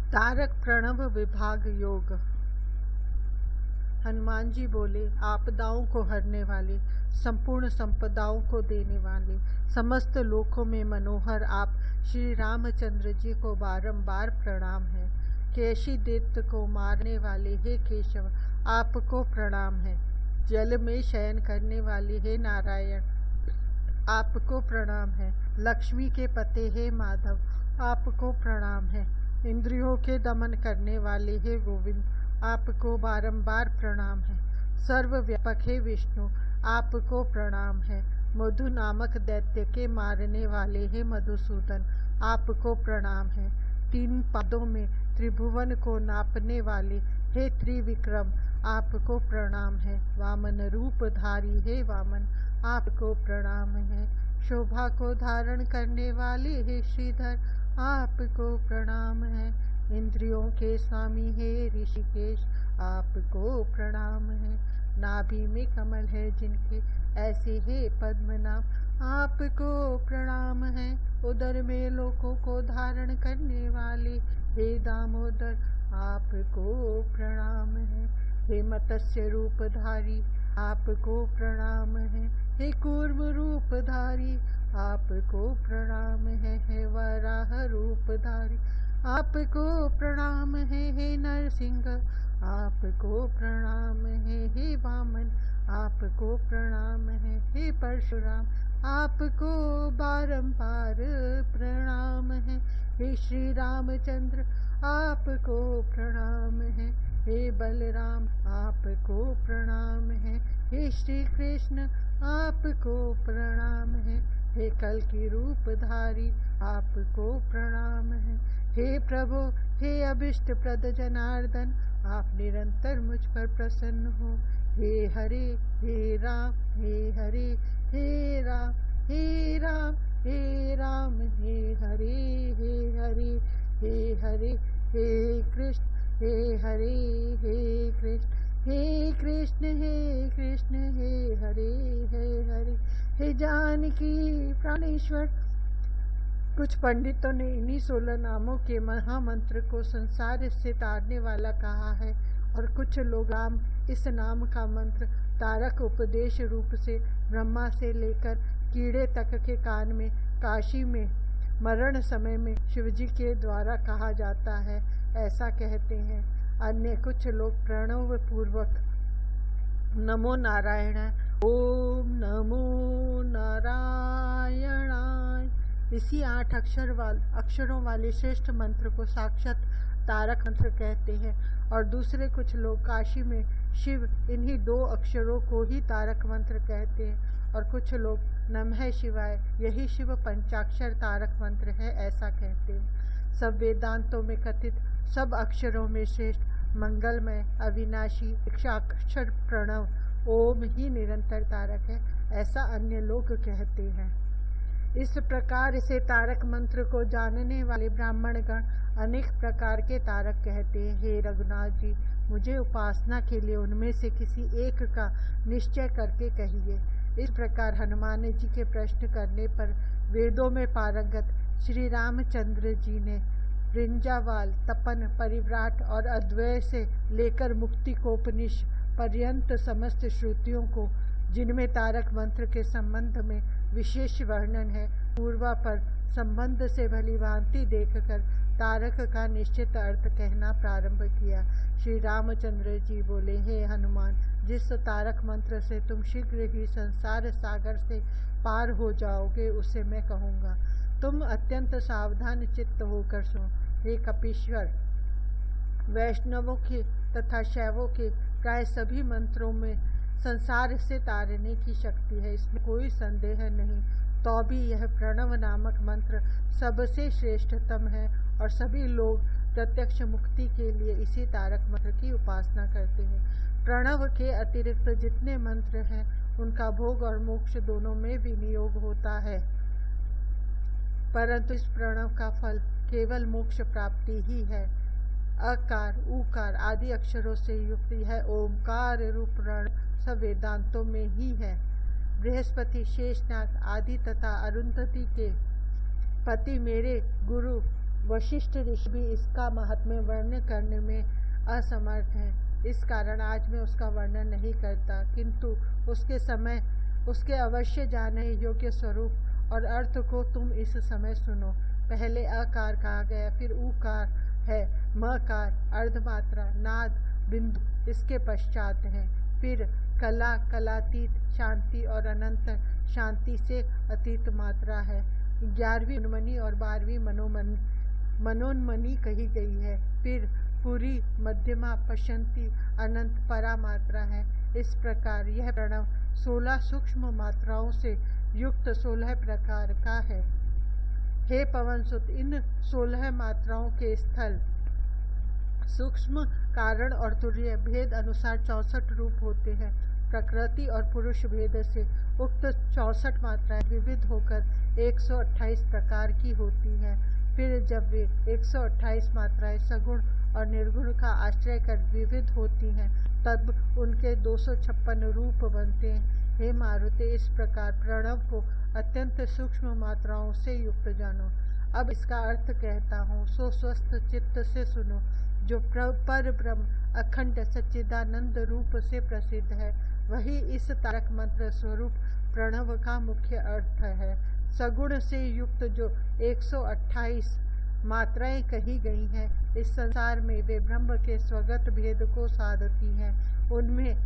तारक प्रणव विभाग योग। हनुमान जी बोले, आपदाओं को हरने वाले, संपूर्ण संपदाओं को देने वाले, समस्त लोकों में मनोहर आप श्री रामचंद्र जी को बारंबार प्रणाम है। केशी दैत्य को मारने वाले हे केशव, आपको प्रणाम है। जल में शयन करने वाले हे नारायण, आपको प्रणाम है। लक्ष्मी के पते हे माधव, आपको प्रणाम है। इंद्रियों के दमन करने वाले हे गोविंद, आपको बारंबार प्रणाम है। सर्वव्यापक हे विष्णु, आपको प्रणाम है। मधु नामक दैत्य के मारने वाले हे मधुसूदन, आपको प्रणाम है। तीन पदों में त्रिभुवन को नापने वाले हे त्रिविक्रम, आपको प्रणाम है। वामन रूप धारी हे वामन, आपको प्रणाम है। शोभा को धारण करने वाले हे श्रीधर, आपको प्रणाम है। इंद्रियों के स्वामी हे ऋषिकेश, आपको प्रणाम है। नाभि में कमल है जिनके, ऐसे हे पद्मनाभ, आपको प्रणाम है। उदर में लोकों को धारण करने वाले हे दामोदर, आपको प्रणाम है। हे मत्स्य रूपधारी, आपको प्रणाम है। हे कूर्म रूपधारी, आपको प्रणाम है। हे वराह रूपधारी, आपको प्रणाम है। हे नरसिंह, आपको प्रणाम है। हे वामन, आपको प्रणाम है। हे परशुराम, आपको बारंबार प्रणाम है। हे श्री रामचंद्र, आपको प्रणाम है। हे बलराम, आपको प्रणाम है। हे श्री कृष्ण, आपको प्रणाम है। हे कल की रूपधारी, आपको प्रणाम है। हे प्रभु, हे अभिष्ट प्रद जनार्दन, आप निरंतर मुझ पर प्रसन्न हो। हे हरे, हे राम, हे हरे, हे राम, हे राम, हे राम, हे हरे, हे हरे, हे हरे, हे कृष्ण, हे हरे, हे कृष्ण, हे कृष्ण, हे कृष्ण, हे हरे, हे हरे। हे जानकी प्राणेश्वर। कुछ पंडितों ने इन्हीं 16 नामों के महामंत्र को संसार से तारने वाला कहा है, और कुछ लोग राम इस नाम का मंत्र तारक उपदेश रूप से ब्रह्मा से लेकर कीड़े तक के कान में, काशी में मरण समय में शिवजी के द्वारा कहा जाता है, ऐसा कहते हैं। अन्य कुछ लोग प्रणव पूर्वक नमो नारायण, ओम नमो नारायणाय, इसी 8 अक्षरों वाले श्रेष्ठ मंत्र को साक्षात तारक मंत्र कहते हैं। और दूसरे कुछ लोग काशी में शिव इन्हीं 2 अक्षरों को ही तारक मंत्र कहते हैं, और कुछ लोग नमः शिवाय यही शिव पंचाक्षर तारक मंत्र है, ऐसा कहते हैं। सब वेदांतों में कथित सब अक्षरों में श्रेष्ठ, मंगलमय, अविनाशी अक्षर प्रणव ओम ही निरंतर तारक है, ऐसा अन्य लोग कहते हैं। इस प्रकार से तारक मंत्र को जानने वाले ब्राह्मणगण अनेक प्रकार के तारक कहते हैं। हे रघुनाथ जी, मुझे उपासना के लिए उनमें से किसी एक का निश्चय करके कहिए। इस प्रकार हनुमान जी के प्रश्न करने पर वेदों में पारंगत श्री रामचंद्र जी ने वृंजावाल, तपन, परिव्राट और अद्वय से लेकर मुक्तिकोपनिष पर्यंत समस्त श्रुतियों को, जिनमें तारक मंत्र के संबंध में विशेष वर्णन है, पूर्वा पर संबंध से भली भांति देखकर तारक का निश्चित अर्थ कहना प्रारंभ किया। श्री रामचंद्र जी बोले, हे हनुमान, जिस तारक मंत्र से तुम शीघ्र ही संसार सागर से पार हो जाओगे, उसे मैं कहूँगा। तुम अत्यंत सावधान चित्त होकर सुनो। हे कपीश्वर, वैष्णवों के तथा शैवों के प्राय सभी मंत्रों में संसार से तारने की शक्ति है, इसमें कोई संदेह नहीं। तो भी यह प्रणव नामक मंत्र सबसे श्रेष्ठतम है, और सभी लोग प्रत्यक्ष मुक्ति के लिए इसी तारक मंत्र की उपासना करते हैं। प्रणव के अतिरिक्त जितने मंत्र हैं, उनका भोग और मोक्ष दोनों में विनियोग होता है, परंतु इस प्रणव का फल केवल मोक्ष प्राप्ति ही है। अकार, उकार आदि अक्षरों से युक्त यह ओमकार रूप प्रणव सब वेदांतों में ही है। बृहस्पति, शेषनाग आदि तथा अरुंधति के पति मेरे गुरु वशिष्ठ ऋषि भी इसका महात्म्य वर्णन करने में असमर्थ हैं। इस कारण आज मैं उसका वर्णन नहीं करता, किंतु उसके अवश्य जाने योग्य स्वरूप और अर्थ को तुम इस समय सुनो। पहले अकार कहा गया, फिर उकार है, मकार अर्धमात्रा, नाद बिंदु इसके पश्चात है, फिर कला कलातीत शांति और अनंत शांति से अतीत मात्रा है। 11वीं मनोन्मनी और 12वीं मनोन्मनी कही गई है। फिर पूरी मध्यमा पश्यंती अनंत परा मात्रा है। इस प्रकार यह प्रणव 16 सूक्ष्म मात्राओं से युक्त 16 प्रकार का है। हे पवनसुत, इन 16 मात्राओं के स्थल सूक्ष्म कारण और तुर्य भेद अनुसार 64 रूप होते हैं। प्रकृति और पुरुष भेद से उक्त 64 मात्राएं विविध होकर 128 प्रकार की होती हैं। फिर जब वे 128 मात्राएं सगुण और निर्गुण का आश्रय कर विविध होती हैं, तब उनके 256 रूप बनते हैं। हे मारुते, इस प्रकार प्रणव को अत्यंत सूक्ष्म मात्राओं से युक्त जानो। अब इसका अर्थ कहता हूँ, सो स्वस्थ चित्त से सुनो। जो पर ब्रह्म अखंड सच्चिदानंद रूप से प्रसिद्ध है, वही इस तारक मंत्र स्वरूप प्रणव का मुख्य अर्थ है। सगुण से युक्त जो 128 मात्राएं कही गई हैं, इस संसार में वे ब्रह्म के स्वगत भेद को साधती हैं। उनमें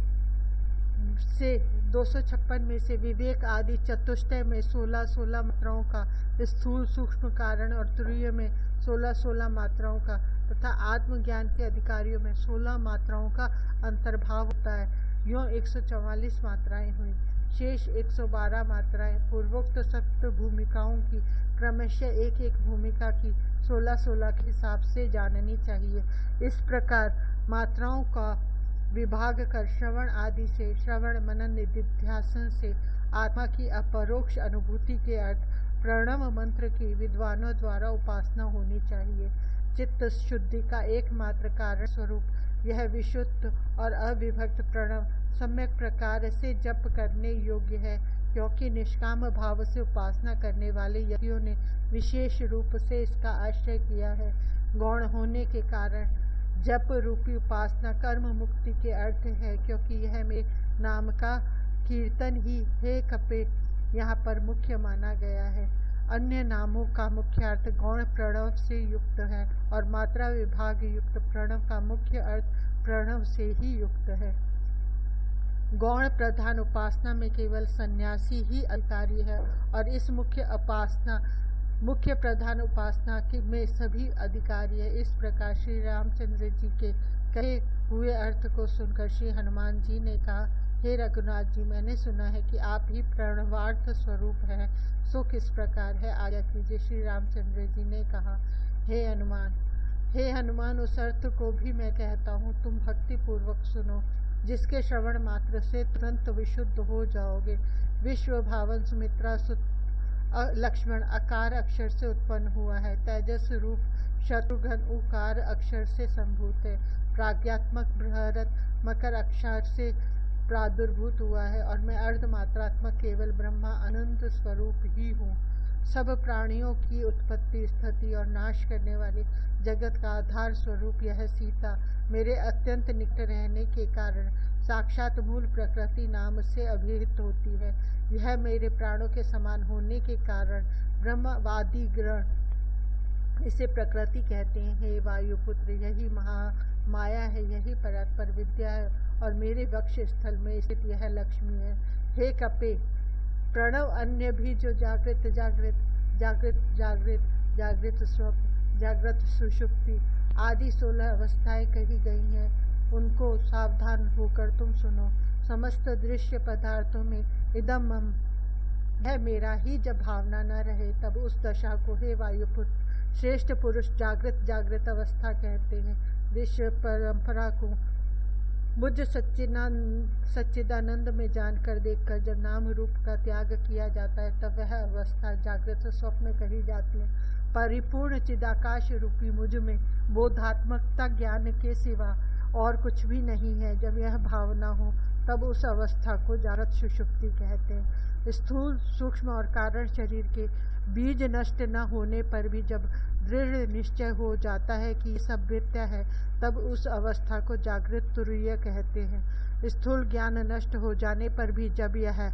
से 256 में से विवेक आदि चतुष्टय में 16 मात्राओं का, स्थूल सूक्ष्म कारण और तुरीय में 16 मात्राओं का तथा आत्मज्ञान के अधिकारियों में 16 मात्राओं का अंतर्भाव होता है। यूँ 144 मात्राएं हुई। शेष 112 मात्राएं पूर्वोक्त सप्त भूमिकाओं की क्रमशः एक एक भूमिका की 16 के हिसाब से जाननी चाहिए। इस प्रकार मात्राओं का विभाग कर श्रवण आदि से, श्रवण मनन निधिध्यासन से आत्मा की अपरोक्ष अनुभूति के अर्थ प्रणव मंत्र की विद्वानों द्वारा उपासना होनी चाहिए। चित्त शुद्धि का एकमात्र कारण स्वरूप यह विशुद्ध और अविभक्त प्रणव सम्यक प्रकार से जप करने योग्य है, क्योंकि निष्काम भाव से उपासना करने वाले यतियों ने विशेष रूप से इसका आश्रय किया है। गौण होने के कारण जप रूपी उपासना कर्म मुक्ति के अर्थ है, क्योंकि यह मेरे नाम का कीर्तन ही हे कपे यहाँ पर मुख्य माना गया है। अन्य नामों का मुख्यार्थ गौण प्रणव से युक्त है और मात्रा विभाग युक्त प्रणव का मुख्य अर्थ प्रणव से ही युक्त है। गौण प्रधान उपासना में केवल सन्यासी ही अधिकारी है और इस मुख्य प्रधान उपासना में सभी अधिकारी है। इस प्रकार श्री रामचंद्र जी के कहे हुए अर्थ को सुनकर श्री हनुमान जी ने कहा, हे रघुनाथ जी, मैंने सुना है कि आप ही प्रणवार्थ स्वरूप हैं, सो किस प्रकार है, आज्ञा कीजिए। श्री रामचंद्र जी ने कहा, हे हनुमान, उस अर्थ को भी मैं कहता हूँ, तुम भक्ति पूर्वक सुनो, जिसके श्रवण मात्र से तुरंत विशुद्ध हो जाओगे। विश्व भावन सुमित्रा सुत लक्ष्मण अकार अक्षर से उत्पन्न हुआ है। तेजस रूप शत्रुघ्न उकार अक्षर से संभूत है। प्राज्ञात्मक बृहरथ मकर अक्षर से प्रादुर्भूत हुआ है और मैं अर्धमात्रात्मक केवल ब्रह्मा अनंत स्वरूप ही हूँ। सब प्राणियों की उत्पत्ति स्थिति और नाश करने वाले जगत का आधार स्वरूप यह सीता मेरे अत्यंत निकट रहने के कारण साक्षात मूल प्रकृति नाम से अभिहित होती है। यह मेरे प्राणों के समान होने के कारण ब्रह्मवादी ग्रह इसे प्रकृति कहते हैं। हे वायुपुत्र, यही माया है, यही परात्पर विद्या है और मेरे वक्ष स्थल में स्थित यह लक्ष्मी है। हे कपे, प्रणव अन्य भी जो जागृत स्वप्न, जागृत सुषुप्ति आदि 16 अवस्थाएं कही गई हैं, उनको सावधान होकर तुम सुनो। समस्त दृश्य पदार्थों में इदम मम है मेरा ही जब भावना न रहे, तब उस दशा को हे वायुपुत्र श्रेष्ठ पुरुष जागृत अवस्था कहते हैं। विश्व परंपरा को मुझ सच्चिदानंद में जानकर देखकर जब नाम रूप का त्याग किया जाता है, तब वह अवस्था जागृत स्वप्न कही जाती है। परिपूर्ण चिदाकाश रूपी मुझ में बोधात्मकता ज्ञान के सिवा और कुछ भी नहीं है। जब यह भावना हो, तब उस अवस्था को जागृत सुषुप्ति कहते हैं। स्थूल सूक्ष्म और कारण शरीर के बीज नष्ट न होने पर भी जब दृढ़ निश्चय हो जाता है कि सब मिथ्या है, तब उस अवस्था को जागृत तुरीय कहते हैं। स्थूल ज्ञान नष्ट हो जाने पर भी जब यह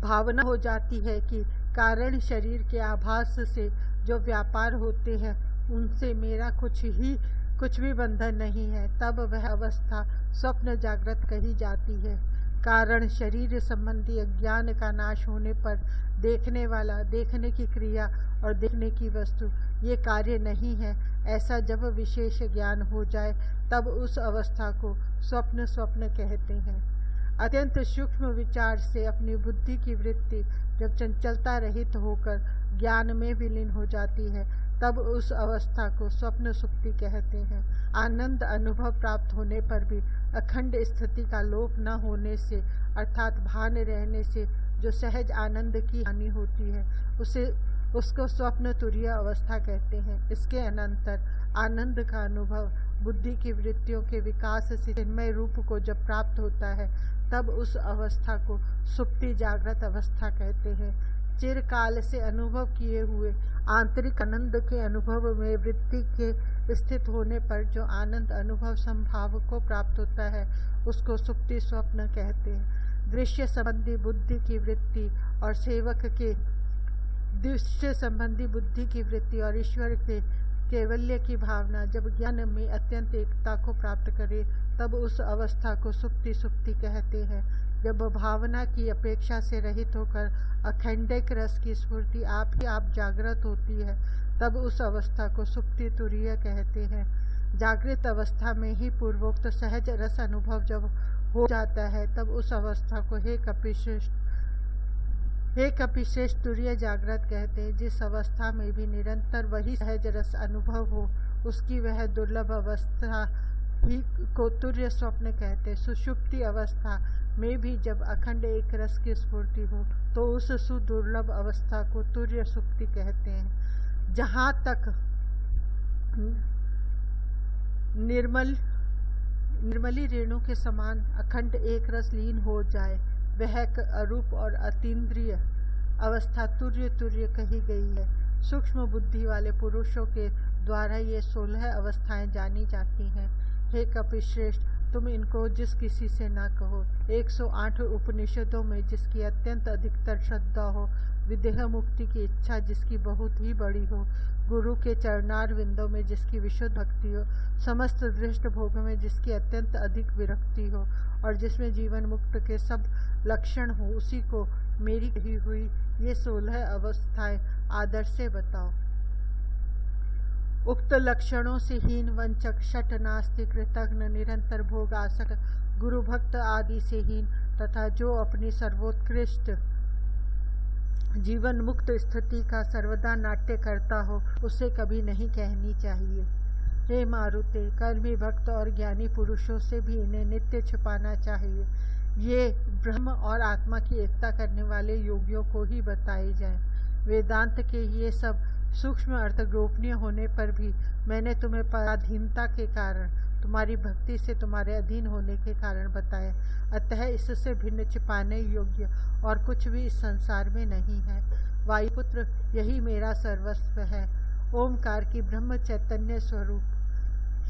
भावना हो जाती है कि कारण शरीर के आभास से जो व्यापार होते हैं उनसे मेरा कुछ भी बंधन नहीं है, तब वह अवस्था स्वप्न जागृत कही जाती है। कारण शरीर संबंधी अज्ञान का नाश होने पर देखने वाला, देखने की क्रिया और देखने की वस्तु ये कार्य नहीं है, ऐसा जब विशेष ज्ञान हो जाए तब उस अवस्था को स्वप्न कहते हैं। अत्यंत सूक्ष्म विचार से अपनी बुद्धि की वृत्ति जब चंचलता रहित होकर ज्ञान में विलीन हो जाती है, तब उस अवस्था को स्वप्न सुप्ति कहते हैं। आनंद अनुभव प्राप्त होने पर भी अखंड स्थिति का लोप न होने से, अर्थात भान रहने से जो सहज आनंद की हानि होती है, उसको स्वप्न तुरीय अवस्था कहते हैं। इसके अनंतर आनंद का अनुभव बुद्धि की वृत्तियों के विकास से चिन्मय रूप को जब प्राप्त होता है, तब उस अवस्था को सुप्ति जागृत अवस्था कहते हैं। चिरकाल से अनुभव किए हुए आंतरिक आनंद के अनुभव में वृत्ति के स्थित होने पर जो आनंद अनुभव संभाव को प्राप्त होता है, उसको सुप्ति स्वप्न कहते हैं। दृश्य संबंधी बुद्धि की वृत्ति और सेवक के दृश्य संबंधी बुद्धि की वृत्ति और ईश्वर के कैवल्य की भावना जब ज्ञान में अत्यंत एकता को प्राप्त करे, तब उस अवस्था को सुप्ति कहते हैं। जब भावना की अपेक्षा से रहित होकर अखंडिक रस की स्फूर्ति आप जागृत होती है, तब उस अवस्था को सुप्ति तुरीय कहते हैं। जागृत अवस्था में ही पूर्वोक्त सहज रस अनुभव जब हो जाता है, तब उस अवस्था को हे कपिश्रेष्ठ तुरीय जागृत कहते हैं। जिस अवस्था में भी निरंतर वही सहज रस अनुभव हो, उसकी वह दुर्लभ अवस्था ही को तुर्य स्वप्न कहते हैं। सुषुप्ति अवस्था में भी जब अखंड एक रस की स्फूर्ति हो, तो उस सुदुर्लभ अवस्था को तुर्य सुप्ति कहते हैं। जहाँ तक निर्मली रेणु के समान अखंड एक रस लीन हो जाए, वह अरूप और अतीन्द्रिय अवस्था तुर्य कही गई है। सूक्ष्म बुद्धि वाले पुरुषों के द्वारा ये 16 अवस्थाएं जानी जाती हैं। हे कपिश्रेष्ठ, तुम इनको जिस किसी से न कहो। 108 उपनिषदों में जिसकी अत्यंत अधिकतर श्रद्धा हो, विदेह मुक्ति की इच्छा जिसकी बहुत ही बड़ी हो, गुरु के चरणार विंदों में जिसकी विशुद्ध भक्ति हो, समस्त दृष्ट भोग में जिसकी अत्यंत अधिक विरक्ति हो और जिसमें जीवन मुक्त के सब लक्षण हो, उसी को मेरी कही हुई ये 16 अवस्थाएं आदर से बताओ। उक्त लक्षणों से हीन, वंचक, शठ, नास्तिक, कृतघ्न, निरंतर भोग आसक्त, गुरु भक्त आदि से हीन तथा जो अपनी सर्वोत्कृष्ट जीवन मुक्त स्थिति का सर्वदा नाट्य करता हो, उसे कभी नहीं कहनी चाहिए। हे मारुते, कर्मी भक्त और ज्ञानी पुरुषों से भी इन्हें नित्य छिपाना चाहिए। ये ब्रह्म और आत्मा की एकता करने वाले योगियों को ही बताए जाएं। वेदांत के ये सब सूक्ष्म अर्थ गोपनीय होने पर भी मैंने तुम्हें पराधीनता के कारण, तुम्हारी भक्ति से तुम्हारे अधीन होने के कारण बताए। अतः इससे भिन्न छिपाने योग्य और कुछ भी इस संसार में नहीं है। वायुपुत्र, यही मेरा सर्वस्व है। ओमकार की ब्रह्म चैतन्य स्वरूप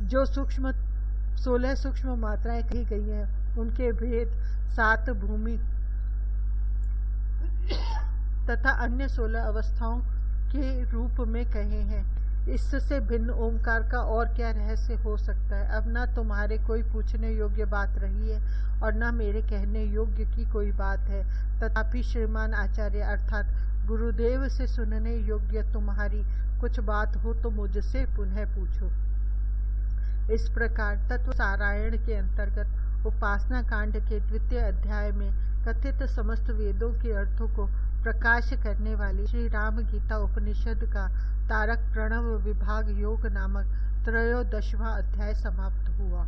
जो 16 सूक्ष्म मात्राएं कही गई हैं, उनके भेद 7 भूमि तथा अन्य 16 अवस्थाओं के रूप में कहे हैं। इससे भिन्न ओमकार का और क्या रहस्य हो सकता है। अब न तुम्हारे कोई पूछने योग्य बात रही है और न मेरे कहने योग्य की कोई बात है। तथापि श्रीमान आचार्य अर्थात गुरुदेव से सुनने योग्य तुम्हारी कुछ बात हो तो मुझसे पुनः पूछो। इस प्रकार तत्व सारायण के अंतर्गत उपासना कांड के 2वें अध्याय में कथित समस्त वेदों के अर्थों को प्रकाश करने वाली श्री राम गीता उपनिषद का तारक प्रणव विभाग योग नामक 13वां अध्याय समाप्त हुआ।